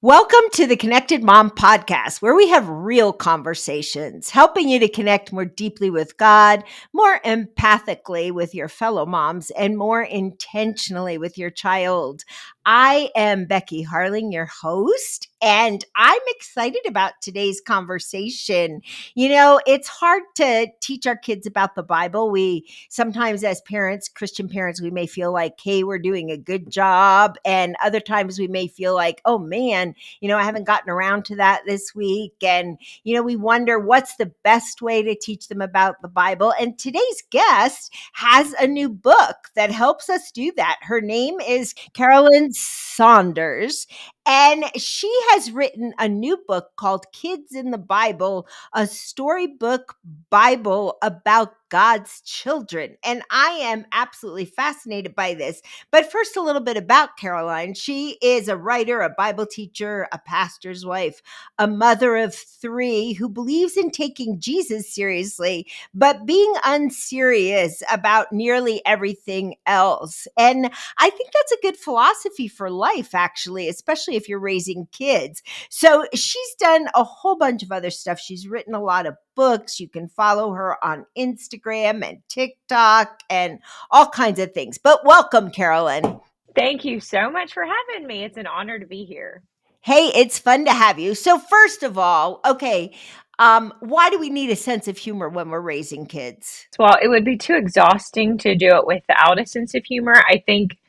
Welcome to the Connected Mom podcast, where we have real conversations, helping you to connect more deeply with God, more empathically with your fellow moms, and more intentionally with your child. I am Becky Harling, your host, and I'm excited about today's conversation. You know, it's hard to teach our kids about the Bible. We sometimes, as parents, Christian parents, we may feel like, hey, we're doing a good job. And other times we may feel like, oh man, I haven't gotten around to that this week. And, we wonder what's the best way to teach them about the Bible. And today's guest has a new book that helps us do that. Her name is Carolyn Saunders, and she has written a new book called Kids in the Bible, a storybook Bible about God's children. And I am absolutely fascinated by this. But first, a little bit about Caroline. She is a writer, a Bible teacher, a pastor's wife, a mother of three who believes in taking Jesus seriously, but being unserious about nearly everything else. And I think that's a good philosophy for life, actually, especially if you're raising kids. So she's done a whole bunch of other stuff. She's written a lot of books. You can follow her on Instagram and TikTok and all kinds of things. But welcome, Carolyn. Thank you so much for having me. It's an honor to be here. Hey, it's fun to have you. So first of all, okay, why do we need a sense of humor when we're raising kids? Well, it would be too exhausting to do it without a sense of humor. I think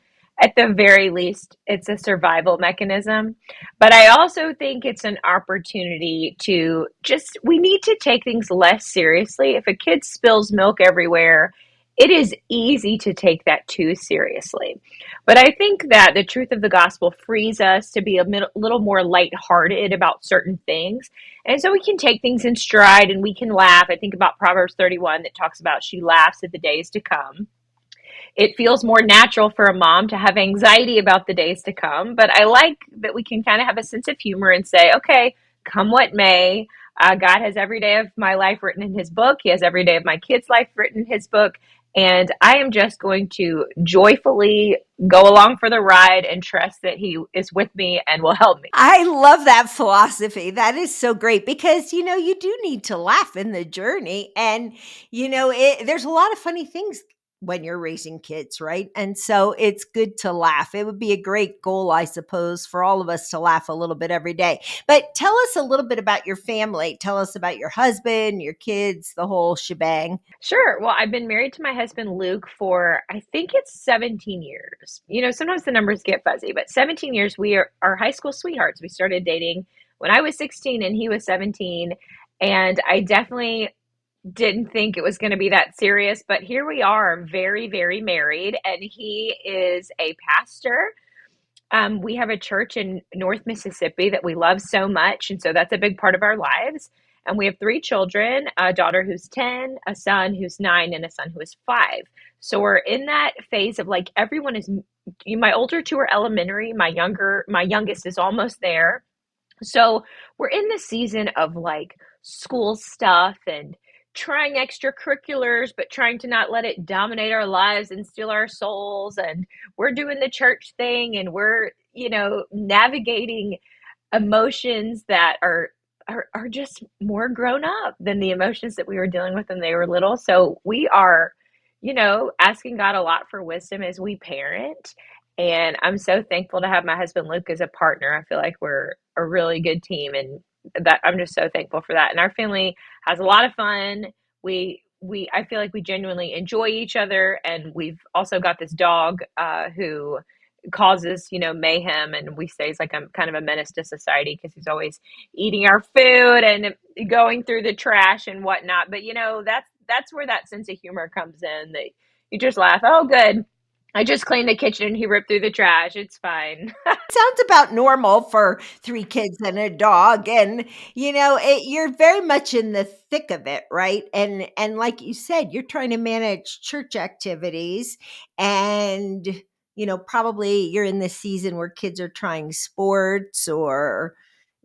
at the very least, it's a survival mechanism. But I also think it's an opportunity to we need to take things less seriously. If a kid spills milk everywhere, it is easy to take that too seriously. But I think that the truth of the gospel frees us to be little more lighthearted about certain things. And so we can take things in stride and we can laugh. I think about Proverbs 31 that talks about she laughs at the days to come. It feels more natural for a mom to have anxiety about the days to come, but I like that we can kind of have a sense of humor and say, okay, come what may. God has every day of my life written in his book. He has every day of my kids' life written in his book. And I am just going to joyfully go along for the ride and trust that he is with me and will help me. I love that philosophy. That is so great because, you do need to laugh in the journey. And, there's a lot of funny things when you're raising kids, right? And so it's good to laugh. It would be a great goal, I suppose, for all of us to laugh a little bit every day. But tell us a little bit about your family. Tell us about your husband, your kids, the whole shebang. Sure. Well, I've been married to my husband Luke for I think it's 17 years. Sometimes the numbers get fuzzy, but 17 years. We are high school sweethearts. We started dating when I was 16 and he was 17. And I definitely didn't think it was going to be that serious, but here we are, very, very married. And he is a pastor. We have a church in North Mississippi that we love so much. And so that's a big part of our lives. And we have three children, a daughter who's 10, a son who's 9, and a son who is 5. So we're in that phase of like everyone is, my older two are elementary, my youngest is almost there. So we're in the season of like school stuff and trying extracurriculars, but trying to not let it dominate our lives and steal our souls. And we're doing the church thing and we're, navigating emotions that are just more grown up than the emotions that we were dealing with when they were little. So we are, asking God a lot for wisdom as we parent. And I'm so thankful to have my husband Luke as a partner. I feel like we're a really good team and that I'm just so thankful for that. And our family has a lot of fun. We I feel like we genuinely enjoy each other, and we've also got this dog who causes mayhem, and we say he's like a kind of a menace to society because he's always eating our food and going through the trash and whatnot. But that's where that sense of humor comes in, that you just laugh. Oh, good, I just cleaned the kitchen and he ripped through the trash. It's fine. Sounds about normal for three kids and a dog. And, you're very much in the thick of it, right? And like you said, you're trying to manage church activities and, probably you're in this season where kids are trying sports or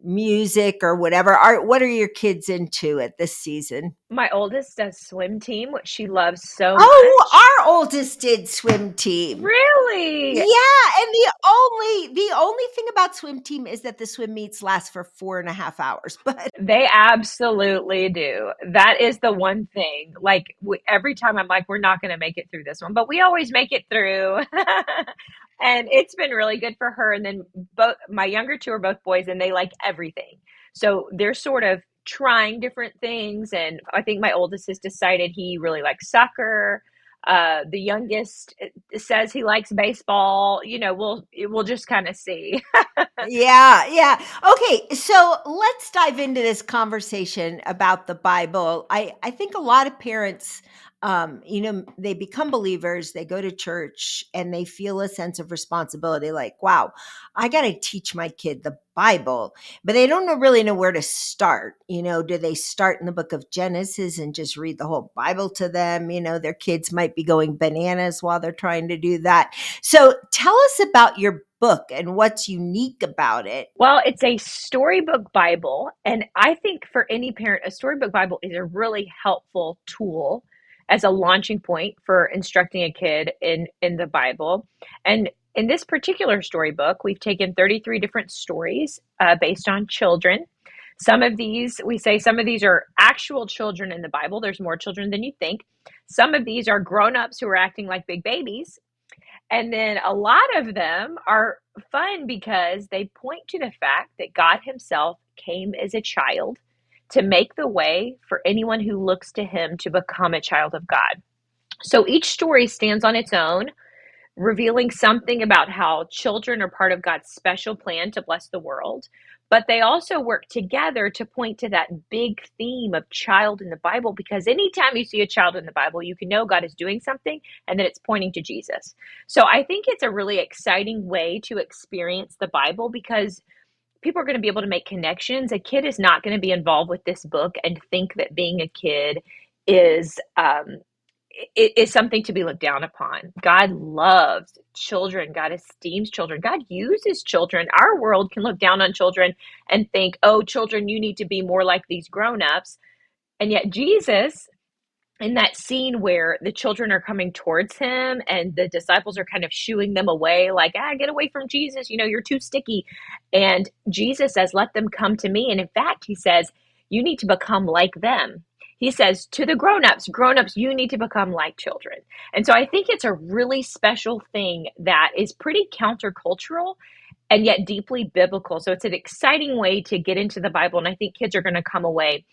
music or whatever. What are your kids into at this season? My oldest does swim team, which she loves so Oh, much. our oldest did swim team. Really? Yeah, and the only thing about swim team is that the swim meets last for 4.5 hours. But They absolutely do. That is the one thing. Like every time I'm like, we're not going to make it through this one, but we always make it through. And it's been really good for her. And then both my younger two are both boys and they like everything. So they're sort of trying different things. And I think my oldest has decided he really likes soccer. The youngest says he likes baseball. We'll just kind of see. yeah, yeah. Okay, so let's dive into this conversation about the Bible. I think a lot of parents, they become believers, they go to church, and they feel a sense of responsibility. Like, wow, I got to teach my kid the Bible, but they don't really know where to start. Do they start in the book of Genesis and just read the whole Bible to them? Their kids might be going bananas while they're trying to do that. So tell us about your book and what's unique about it. Well, it's a storybook Bible. And I think for any parent, a storybook Bible is a really helpful tool as a launching point for instructing a kid in the Bible. And in this particular storybook, we've taken 33 different stories based on children. Some of these are actual children in the Bible. There's more children than you think. Some of these are grown-ups who are acting like big babies. And then a lot of them are fun because they point to the fact that God Himself came as a child to make the way for anyone who looks to Him to become a child of God. So each story stands on its own, revealing something about how children are part of God's special plan to bless the world. But they also work together to point to that big theme of child in the Bible, because anytime you see a child in the Bible, you can know God is doing something and that it's pointing to Jesus. So I think it's a really exciting way to experience the Bible because people are going to be able to make connections. A kid is not going to be involved with this book and think that being a kid is it is something to be looked down upon. God loves children. God esteems children. God uses children. Our world can look down on children and think, oh, children, you need to be more like these grown-ups. And yet Jesus, in that scene where the children are coming towards him and the disciples are kind of shooing them away, like, get away from Jesus, you're too sticky. And Jesus says, let them come to me. And in fact, he says, you need to become like them. He says to the grown-ups, you need to become like children. And so I think it's a really special thing that is pretty countercultural and yet deeply biblical. So it's an exciting way to get into the Bible. And I think kids are going to come away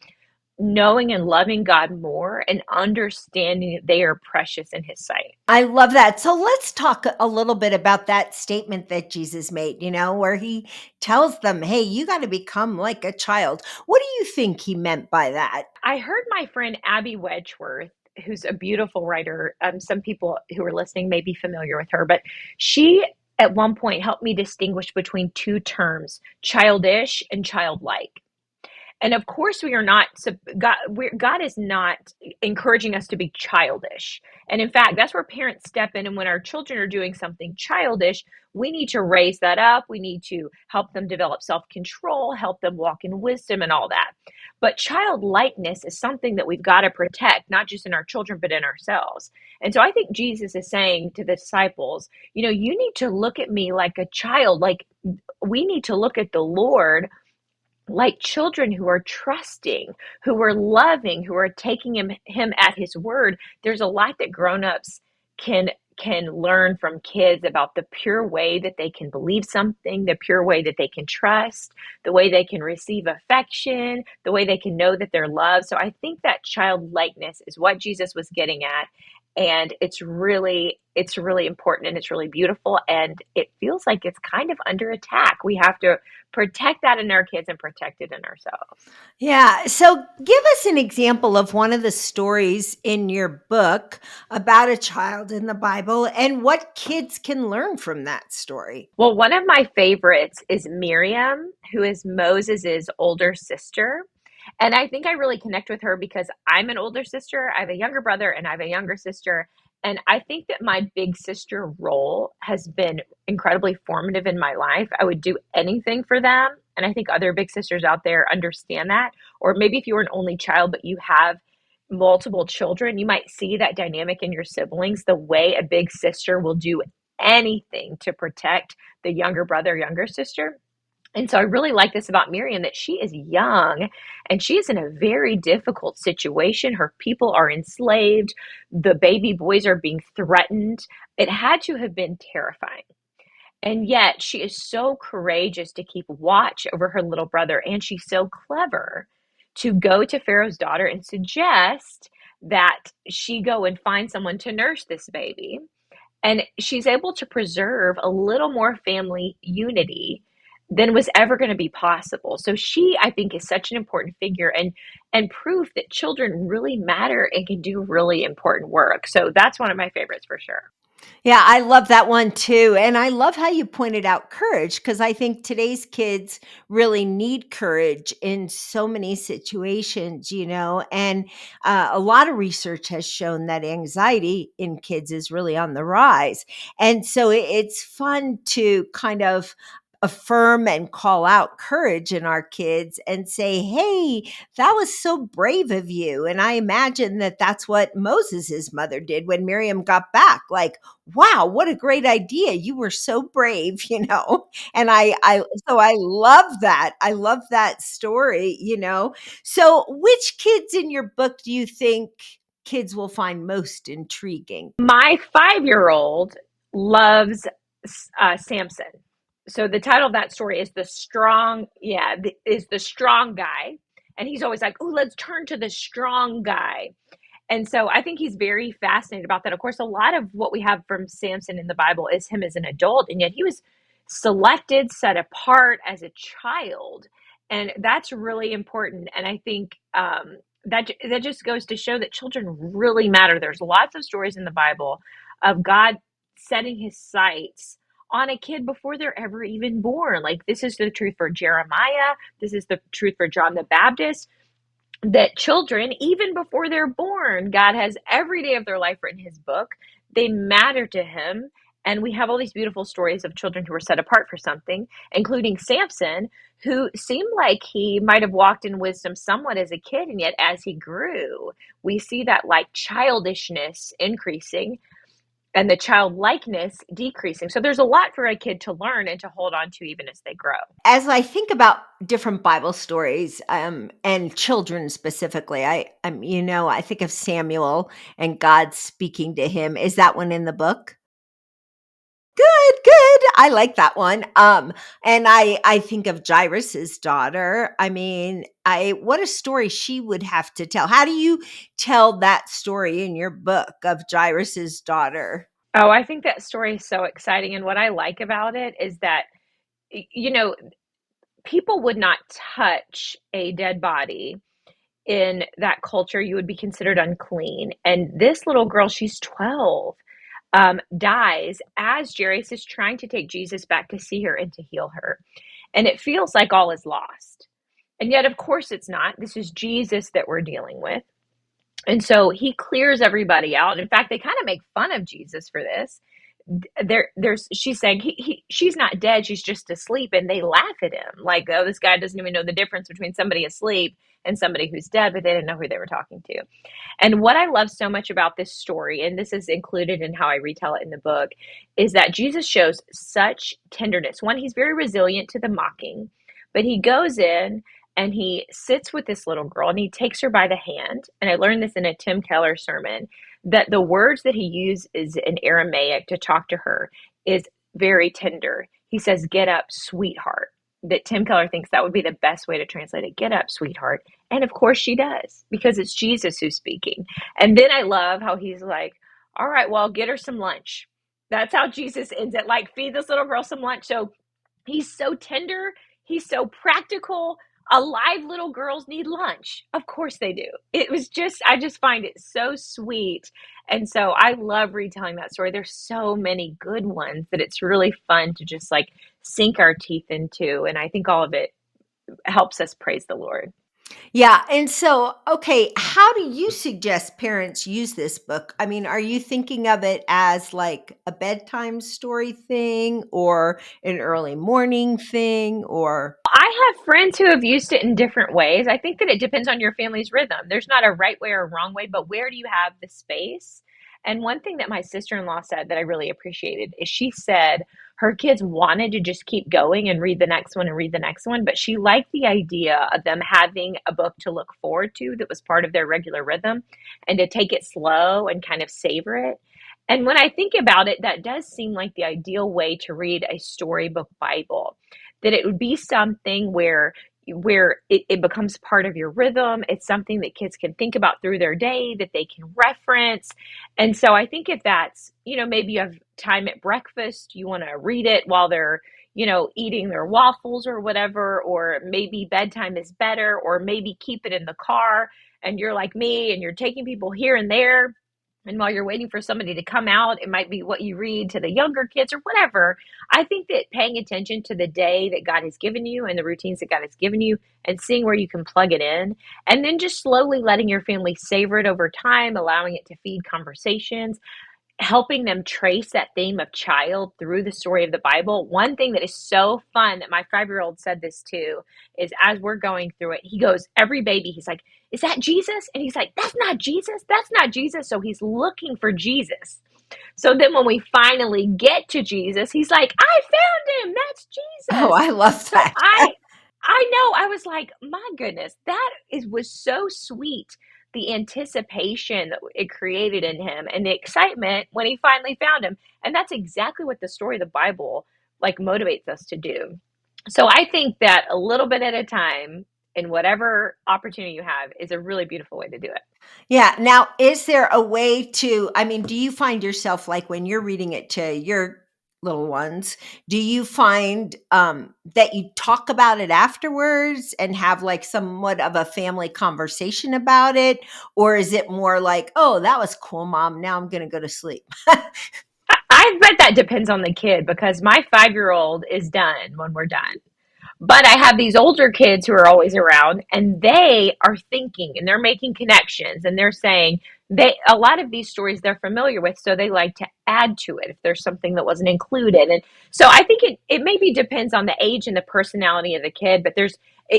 knowing and loving God more and understanding that they are precious in His sight. I love that. So let's talk a little bit about that statement that Jesus made, where He tells them, hey, you got to become like a child. What do you think He meant by that? I heard my friend Abby Wedgeworth, who's a beautiful writer. Some people who are listening may be familiar with her, but she at one point helped me distinguish between two terms, childish and childlike. And of course, we are not, God is not encouraging us to be childish. And in fact, that's where parents step in. And when our children are doing something childish, we need to raise that up. We need to help them develop self-control, help them walk in wisdom and all that. But childlikeness is something that we've got to protect, not just in our children, but in ourselves. And so I think Jesus is saying to the disciples, you need to look at me like a child. Like we need to look at the Lord like children who are trusting, who are loving, who are taking him at his word. There's a lot that grown-ups can learn from kids about the pure way that they can believe something, the pure way that they can trust, the way they can receive affection, the way they can know that they're loved. So I think that childlikeness is what Jesus was getting at. And it's really important and it's really beautiful. And it feels like it's kind of under attack. We have to protect that in our kids and protect it in ourselves. Yeah. So give us an example of one of the stories in your book about a child in the Bible and what kids can learn from that story. Well, one of my favorites is Miriam, who is Moses's older sister. And I think I really connect with her because I'm an older sister. I have a younger brother and I have a younger sister. And I think that my big sister role has been incredibly formative in my life. I would do anything for them. And I think other big sisters out there understand that. Or maybe if you were an only child, but you have multiple children, you might see that dynamic in your siblings, the way a big sister will do anything to protect the younger brother, younger sister. And so I really like this about Miriam, that she is young and she is in a very difficult situation. Her people are enslaved. The baby boys are being threatened. It had to have been terrifying. And yet she is so courageous to keep watch over her little brother. And she's so clever to go to Pharaoh's daughter and suggest that she go and find someone to nurse this baby. And she's able to preserve a little more family unity than was ever going to be possible. So she, I think, is such an important figure and proof that children really matter and can do really important work. So that's one of my favorites for sure. Yeah, I love that one too. And I love how you pointed out courage because I think today's kids really need courage in so many situations, and a lot of research has shown that anxiety in kids is really on the rise. And so it's fun to kind of affirm and call out courage in our kids and say, hey, that was so brave of you. And I imagine that that's what Moses's mother did when Miriam got back. Like, wow, what a great idea. You were so brave. And so I love that. I love that story. So which kids in your book do you think kids will find most intriguing? My 5-year-old loves Samson. So the title of that story is is the strong guy. And he's always like, oh, let's turn to the strong guy. And so I think he's very fascinated about that. Of course, a lot of what we have from Samson in the Bible is him as an adult, and yet he was selected, set apart as a child. And that's really important. And I think that just goes to show that children really matter. There's lots of stories in the Bible of God setting his sights on a kid before they're ever even born. Like this is the truth for Jeremiah. This is the truth for John the Baptist, that children, even before they're born, God has every day of their life written in his book. They matter to him. And we have all these beautiful stories of children who were set apart for something, including Samson, who seemed like he might have walked in wisdom somewhat as a kid. And yet, as he grew, we see that like childishness increasing and the childlikeness decreasing. So there's a lot for a kid to learn and to hold on to even as they grow. As I think about different Bible stories, and children specifically, I think of Samuel and God speaking to him. Is that one in the book? Good, good. I like that one. And I think of Jairus's daughter. I mean, what a story she would have to tell. How do you tell that story in your book of Jairus's daughter? Oh, I think that story is so exciting. And what I like about it is that, you know, people would not touch a dead body in that culture. You would be considered unclean. And this little girl, she's 12, dies as Jairus is trying to take Jesus back to see her and to heal her. And it feels like all is lost. And yet, of course, it's not. This is Jesus that we're dealing with. And so he clears everybody out. In fact, they kind of make fun of Jesus for this. She's saying she's not dead, she's just asleep, and they laugh at him like, oh, this guy doesn't even know the difference between somebody asleep and somebody who's dead, but they didn't know who they were talking to. And what I love so much about this story, and this is included in how I retell it in the book, is that Jesus shows such tenderness. One, he's very resilient to the mocking, but he goes in and he sits with this little girl and he takes her by the hand. And I learned this in a Tim Keller sermon, that the words that he uses in Aramaic to talk to her is very tender. He says, get up, sweetheart. That Tim Keller thinks that would be the best way to translate it. Get up, sweetheart. And of course she does, because it's Jesus who's speaking. And then I love how he's like, all right, well, get her some lunch. That's how Jesus ends it. Like, feed this little girl some lunch. So he's so tender. He's so practical. Alive little girls need lunch. Of course they do. I just find it so sweet. And so I love retelling that story. There's so many good ones that it's really fun to just, like, sink our teeth into. And I think all of it helps us praise the Lord. I Yeah. And so, okay, how do you suggest parents use this book? I mean, are you thinking of it as like a bedtime story thing or an early morning thing or I have friends who have used it in different ways. I think that it depends on your family's rhythm. There's not a right way or a wrong way, but where do you have the space? And one thing that my sister-in-law said that I really appreciated is she said her kids wanted to just keep going and read the next one and read the next one, but she liked the idea of them having a book to look forward to that was part of their regular rhythm and to take it slow and kind of savor it. And when I think about it, that does seem like the ideal way to read a storybook Bible, that it would be something where it becomes part of your rhythm. It's something that kids can think about through their day, that they can reference. And so I think if that's, maybe you have time at breakfast, you want to read it while they're, eating their waffles or whatever, or maybe bedtime is better, or maybe keep it in the car and you're like me and you're taking people here and there. And while you're waiting for somebody to come out, it might be what you read to the younger kids or whatever. I think that paying attention to the day that God has given you and the routines that God has given you and seeing where you can plug it in, and then just slowly letting your family savor it over time, allowing it to feed conversations, helping them trace that theme of child through the story of the Bible. One thing that is so fun that my 5-year-old said this too is as we're going through it, he goes, every baby, he's like, is that Jesus? And he's like, that's not Jesus. That's not Jesus. So he's looking for Jesus. So then when we finally get to Jesus, he's like, I found him. That's oh, Jesus. I love So that. I know, I was like, my goodness, was so sweet. The anticipation that it created in him and the excitement when he finally found him. And that's exactly what the story of the Bible like motivates us to do. So I think that a little bit at a time in whatever opportunity you have is a really beautiful way to do it. Yeah. Now, is there a way to, I mean, do you find yourself like when you're reading it to your little ones, do you find that you talk about it afterwards and have like somewhat of a family conversation about it? Or is it more like, oh, that was cool, mom. Now I'm going to go to sleep? I bet that depends on the kid because my 5-year-old is done when we're done. But I have these older kids who are always around and they are thinking and they're making connections and they're saying they a lot of these stories they're familiar with, so they like to add to it if there's something that wasn't included. And so I think it maybe depends on the age and the personality of the kid, but there's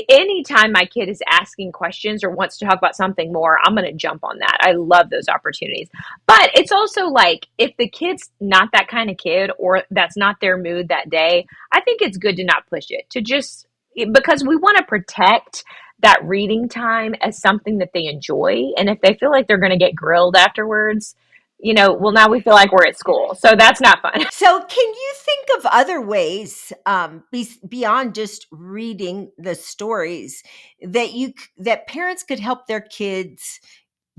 anytime my kid is asking questions or wants to talk about something more, I'm going to jump on that. I love those opportunities. But it's also like if the kid's not that kind of kid or that's not their mood that day, I think it's good to not push it, to just because we want to protect that reading time as something that they enjoy. And if they feel like they're going to get grilled afterwards, well, now we feel like we're at school. So that's not fun. So, can you think of other ways beyond just reading the stories that that parents could help their kids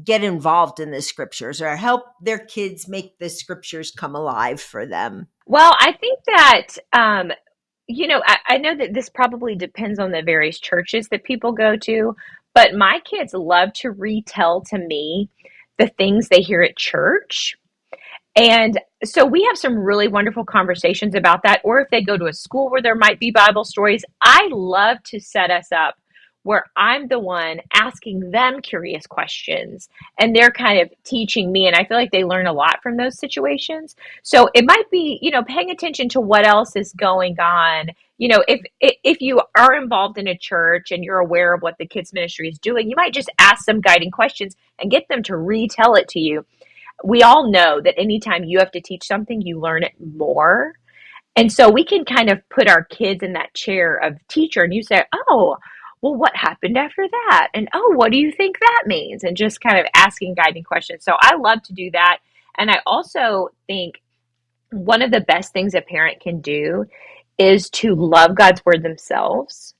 get involved in the scriptures or help their kids make the scriptures come alive for them? Well, I think that, I know that this probably depends on the various churches that people go to, but my kids love to retell to me the things they hear at church. And so we have some really wonderful conversations about that. Or if they go to a school where there might be Bible stories, I love to set us up where I'm the one asking them curious questions and they're kind of teaching me. And I feel like they learn a lot from those situations. So it might be, paying attention to what else is going on. If you are involved in a church and you're aware of what the kids ministry is doing, you might just ask some guiding questions and get them to retell it to you. We all know that anytime you have to teach something, you learn it more. And so we can kind of put our kids in that chair of teacher and you say, oh, well, what happened after that? And oh, what do you think that means? And just kind of asking guiding questions. So I love to do that. And I also think one of the best things a parent can do is to love God's word themselves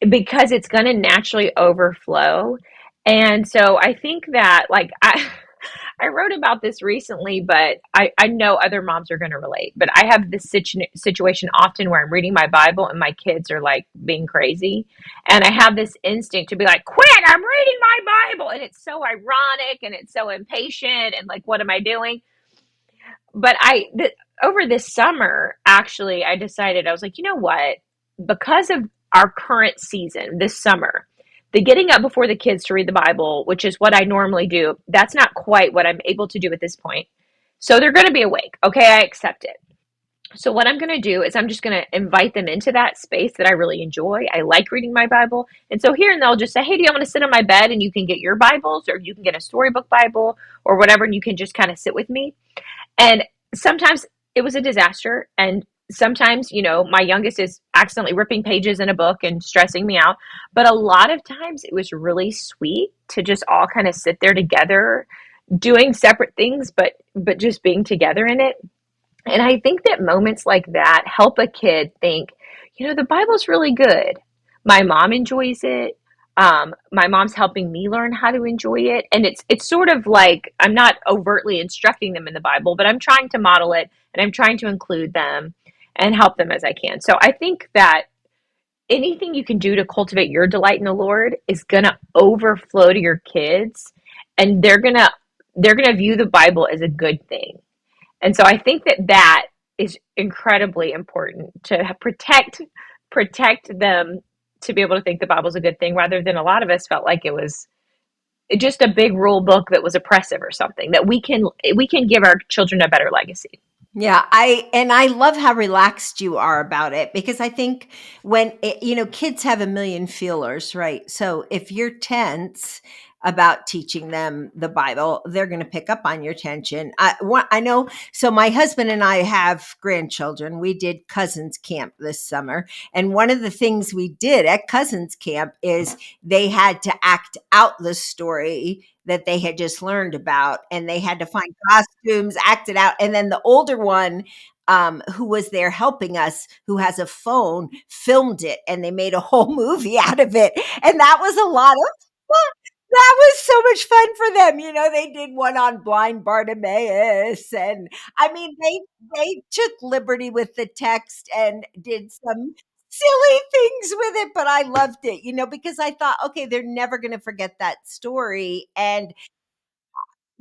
because it's going to naturally overflow. And so I think that like I wrote about this recently, but I know other moms are going to relate. But I have this situation often where I'm reading my Bible and my kids are like being crazy. And I have this instinct to be like, quit, I'm reading my Bible. And it's so ironic and it's so impatient. And like, what am I doing? But over this summer, actually, I decided, I was like, you know what? Because of our current season this summer, The getting up before the kids to read the Bible, which is what I normally do, that's not quite what I'm able to do at this point. So they're going to be awake. Okay, I accept it. So what I'm going to do is I'm just going to invite them into that space that I really enjoy. I like reading my Bible. And so here and they'll just say, "Hey, do you want to sit on my bed and you can get your Bibles, or you can get a storybook Bible or whatever, and you can just kind of sit with me." And sometimes it was a disaster. And sometimes, my youngest is accidentally ripping pages in a book and stressing me out. But a lot of times it was really sweet to just all kind of sit there together, doing separate things, but just being together in it. And I think that moments like that help a kid think, the Bible's really good. My mom enjoys it. My mom's helping me learn how to enjoy it. And it's sort of like I'm not overtly instructing them in the Bible, but I'm trying to model it and I'm trying to include them and help them as I can. So I think that anything you can do to cultivate your delight in the Lord is going to overflow to your kids, and they're going to view the Bible as a good thing. And so I think that is incredibly important to protect them, to be able to think the Bible's a good thing, rather than a lot of us felt like it was just a big rule book that was oppressive or something. That we can give our children a better legacy. Yeah, I love how relaxed you are about it, because I think when kids have a million feelers, right? So if you're tense about teaching them the Bible, they're going to pick up on your tension. I know. So my husband and I have grandchildren. We did cousins camp this summer, and one of the things we did at cousins camp is they had to act out the story that they had just learned about, and they had to find costumes, act it out. And then the older one, who was there helping us, who has a phone, filmed it, and they made a whole movie out of it. And that was a lot of fun. That was so much fun for them. They did one on blind Bartimaeus, and I mean, they took liberty with the text and did some silly things with it, but I loved it, because I thought, okay, they're never going to forget that story. And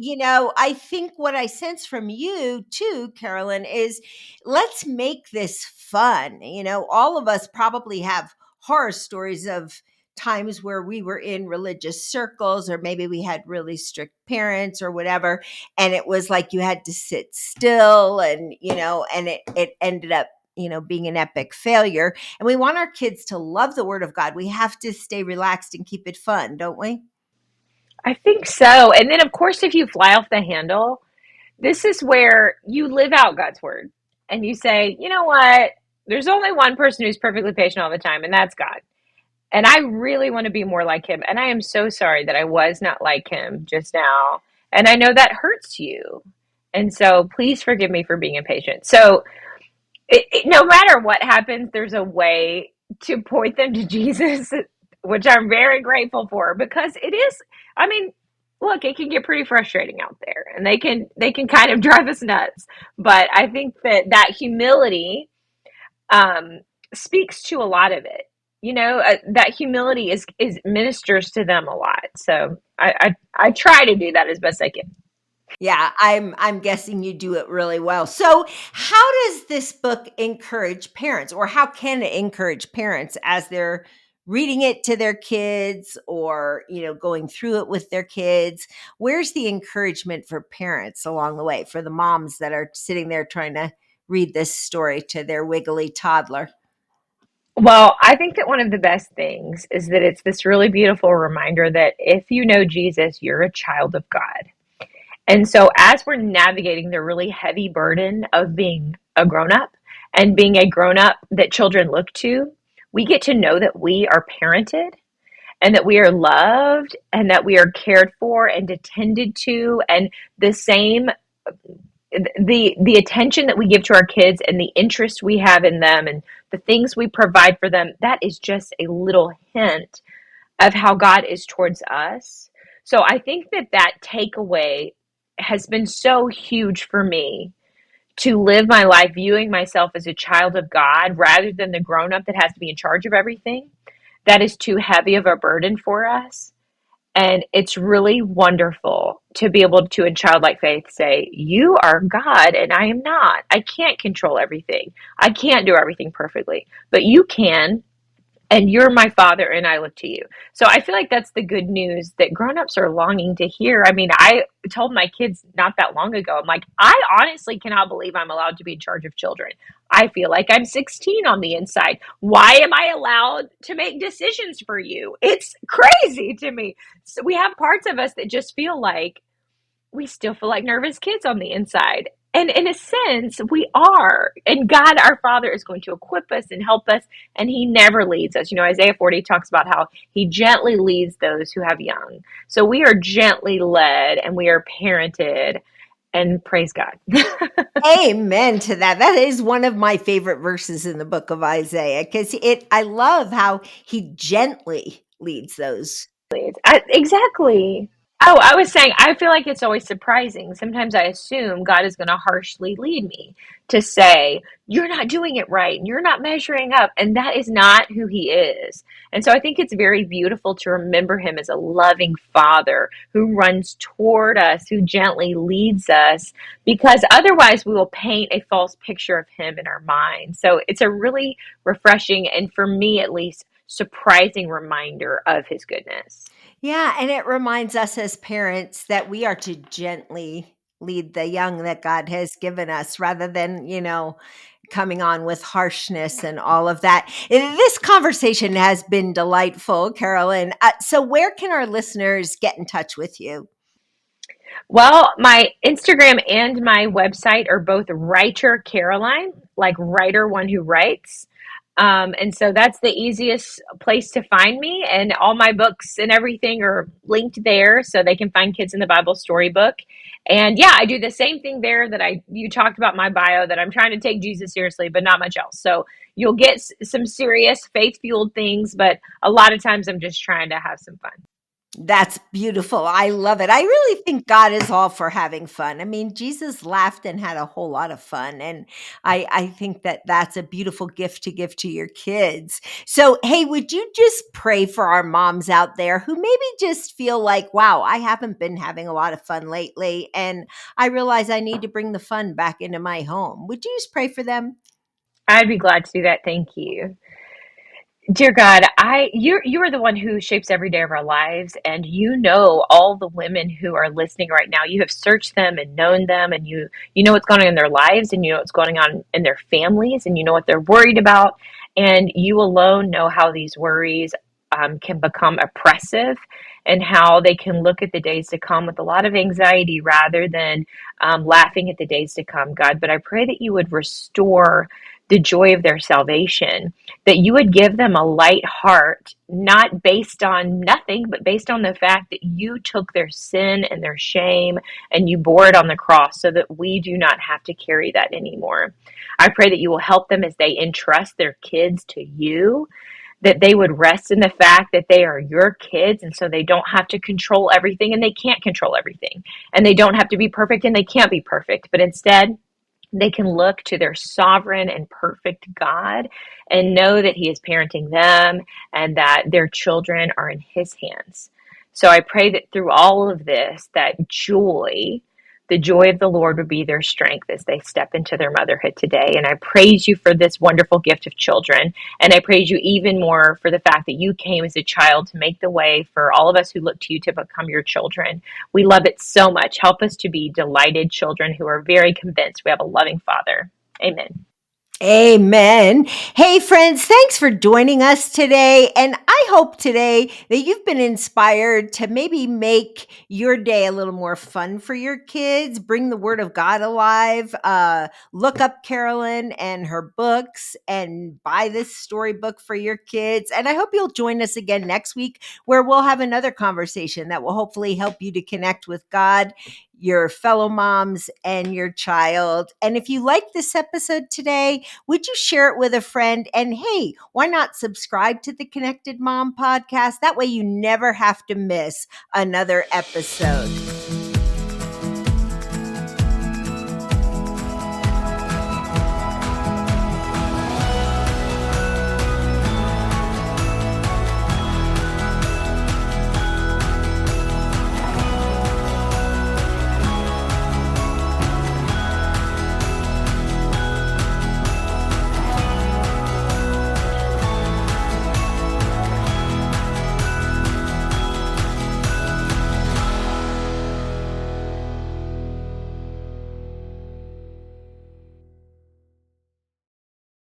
I think what I sense from you too, Carolyn, is let's make this fun. All of us probably have horror stories of times where we were in religious circles, or maybe we had really strict parents or whatever. And it was like you had to sit still, and it ended up, being an epic failure. And we want our kids to love the Word of God. We have to stay relaxed and keep it fun, don't we? I think so. And then, of course, if you fly off the handle, this is where you live out God's word and you say, you know what? There's only one person who's perfectly patient all the time, and that's God. And I really want to be more like him. And I am so sorry that I was not like him just now. And I know that hurts you. And so please forgive me for being impatient. So no matter what happens, there's a way to point them to Jesus, which I'm very grateful for, because it is, I mean, look, it can get pretty frustrating out there, and they can kind of drive us nuts. But I think that humility um, speaks to a lot of it. That humility is ministers to them a lot. So I try to do that as best I can. Yeah, I'm guessing you do it really well. So, how does this book encourage parents, or how can it encourage parents as they're reading it to their kids, or, going through it with their kids? Where's the encouragement for parents along the way, for the moms that are sitting there trying to read this story to their wiggly toddler? Well, I think that one of the best things is that it's this really beautiful reminder that if you know Jesus, you're a child of God. And so, as we're navigating the really heavy burden of being a grown up and being a grown up that children look to, we get to know that we are parented and that we are loved and that we are cared for and attended to, and the same the attention that we give to our kids and the interest we have in them and the things we provide for them, that is just a little hint of how God is towards us. So I think that takeaway has been so huge for me, to live my life viewing myself as a child of God rather than the grown up that has to be in charge of everything. That is too heavy of a burden for us. And it's really wonderful to be able to, in childlike faith, say, "You are God and I am not. I can't control everything. I can't do everything perfectly, but you can. and you're my father and I look to you. So I feel like that's the good news that grown-ups are longing to hear. I mean, I told my kids not that long ago, I'm like, I honestly cannot believe I'm allowed to be in charge of children. I feel like I'm 16 on the inside. Why am I allowed to make decisions for you? It's crazy to me. So we have parts of us that just feel like we still feel like nervous kids on the inside. And in a sense, we are. And God, our Father, is going to equip us and help us, and He never leads us. You know, Isaiah 40 talks about how He gently leads those who have young. So we are gently led and we are parented, and praise God. Amen to that. That is one of my favorite verses in the book of Isaiah because I love how he gently leads those. Exactly. Oh, I was saying, I feel like it's always surprising. Sometimes I assume God is going to harshly lead me to say, you're not doing it right, and you're not measuring up. And that is not who He is. And so I think it's very beautiful to remember Him as a loving Father who runs toward us, who gently leads us, because otherwise we will paint a false picture of Him in our mind. So it's a really refreshing, and for me at least, surprising reminder of His goodness. Yeah, and it reminds us as parents that we are to gently lead the young that God has given us rather than, coming on with harshness and all of that. This conversation has been delightful, Carolyn. So, where can our listeners get in touch with you? Well, my Instagram and my website are both Writer Caroline, like writer, one who writes. And so that's the easiest place to find me. And all my books and everything are linked there so they can find Kids in the Bible Storybook. And yeah, I do the same thing there that you talked about my bio, that I'm trying to take Jesus seriously, but not much else. So you'll get some serious faith fueled things, but a lot of times I'm just trying to have some fun. That's beautiful. I love it. I really think God is all for having fun. I mean, Jesus laughed and had a whole lot of fun. And I think that that's a beautiful gift to give to your kids. So, hey, would you just pray for our moms out there who maybe just feel like, wow, I haven't been having a lot of fun lately. And I realize I need to bring the fun back into my home. Would you just pray for them? I'd be glad to do that. Thank you. Dear God, you are the one who shapes every day of our lives, and you know all the women who are listening right now. You have searched them and known them, and you know what's going on in their lives, and you know what's going on in their families, and you know what they're worried about, and you alone know how these worries can become oppressive, and how they can look at the days to come with a lot of anxiety rather than laughing at the days to come, God. But I pray that you would restore the joy of their salvation, that you would give them a light heart, not based on nothing, but based on the fact that you took their sin and their shame and you bore it on the cross so that we do not have to carry that anymore. I pray that you will help them as they entrust their kids to you, that they would rest in the fact that they are your kids, and so they don't have to control everything and they can't control everything, and they don't have to be perfect and they can't be perfect, but instead they can look to their sovereign and perfect God and know that He is parenting them and that their children are in His hands. So I pray that through all of this, that joy, the joy of the Lord, would be their strength as they step into their motherhood today. And I praise you for this wonderful gift of children. And I praise you even more for the fact that you came as a child to make the way for all of us who look to you to become your children. We love it so much. Help us to be delighted children who are very convinced we have a loving Father. Amen. Amen. Hey, friends, thanks for joining us today. And I hope today that you've been inspired to maybe make your day a little more fun for your kids, bring the Word of God alive, look up Carolyn and her books, and buy this storybook for your kids. And I hope you'll join us again next week, where we'll have another conversation that will hopefully help you to connect with God, your fellow moms, and your child. And if you like this episode today, would you share it with a friend? And hey, why not subscribe to the Connected Mom podcast? That way you never have to miss another episode.